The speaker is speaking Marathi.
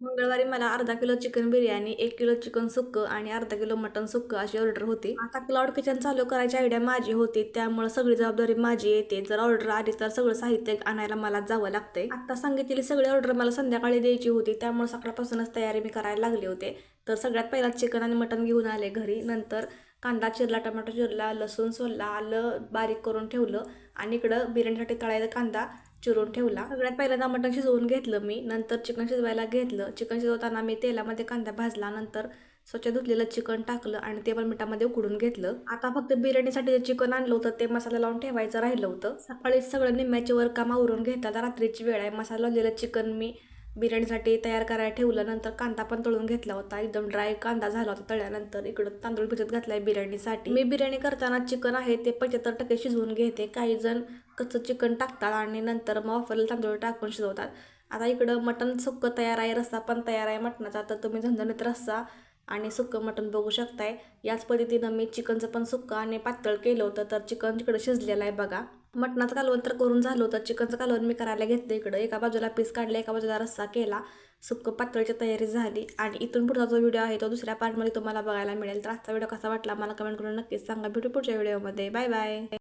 मंगळवारी मला अर्धा kilo chicken biryani, 1 kilo chicken सुक्कं आणि अर्धा किलो मटण सुक्कं अशी ऑर्डर होती. आता क्लाउड किचन चालू करायची आयडिया माझी होती, त्यामुळे सगळी जबाबदारी माझी येते. जर ऑर्डर आली तर सगळं साहित्य आणायला मला जावं लागतंय. आता सांगितलेली सगळी ऑर्डर मला संध्याकाळी द्यायची होती, त्यामुळे सकाळपासूनच तयारी मी करायला लागले होते. तर सगळ्यात पहिला चिकन आणि मटण घेऊन आले घरी. नंतर कांदा चिरला, टोमॅटो चिरला, लसूण सोलला, आलं बारीक करून ठेवलं आणि इकडं बिर्याणीसाठी तळायचा कांदा चिरून ठेवला. सगळ्यात पहिल्यांदा मटण शिजवून घेतलं मी. नंतर चिकन शिजवायला घेतलं. चिकन शिजवताना मी तेलामध्ये कांदा भाजला. नंतर स्वच्छ धुतलेलं चिकन टाकलं आणि ते पण मिठामध्ये उकडून घेतलं. आता फक्त बिर्याणीसाठी जे चिकन आणलं होतं ते मसाला लावून ठेवायचं राहिलं होतं. सकाळी सगळं निम्म्याच्या वर काम आवरून घेतलं. आता रात्रीची वेळ आहे. मसाला लावलेलं चिकन मी बिर्याणीसाठी तयार करायला ठेवलं. नंतर कांदा पण तळून घेतला होता. एकदम ड्राय कांदा झाला होता तळल्यानंतर. इकडं तांदूळ भिजत घातलाय बिर्याणीसाठी. मी बिर्याणी करताना चिकन आहे ते 75% शिजवून घेते. काही जण कच्चं चिकन टाकतात आणि नंतर मग वाफरलेलं तांदूळ टाकून शिजवतात. आता इकडं मटण सुक्कं तयार आहे, रस्सा पण तयार आहे मटणाचा. तर तुम्ही झणझणीत रस्सा आणि सुक्कं मटण बघू शकताय. याच पद्धतीनं मी चिकनचं पण सुक्कं आणि पातळ केलं होतं. तर चिकन तिकडं शिजलेलं आहे बघा. मटणाचं कालवण तर करून झालं होतं. चिकनचं कालवण मी करायला घेतलं इकडं. एका बाजूला पीस काढले, एका बाजूला रस्सा केला. सुक्कं पातळची तयारी झाली आणि इथून पुढचा जो व्हिडिओ आहे तो दुसऱ्या पार्टमध्ये तुम्हाला बघायला मिळेल. तर आजचा व्हिडिओ कसा वाटला मला कमेंट करून नक्कीच सांगा. भेटू पुढच्या व्हिडिओमध्ये. Bye bye.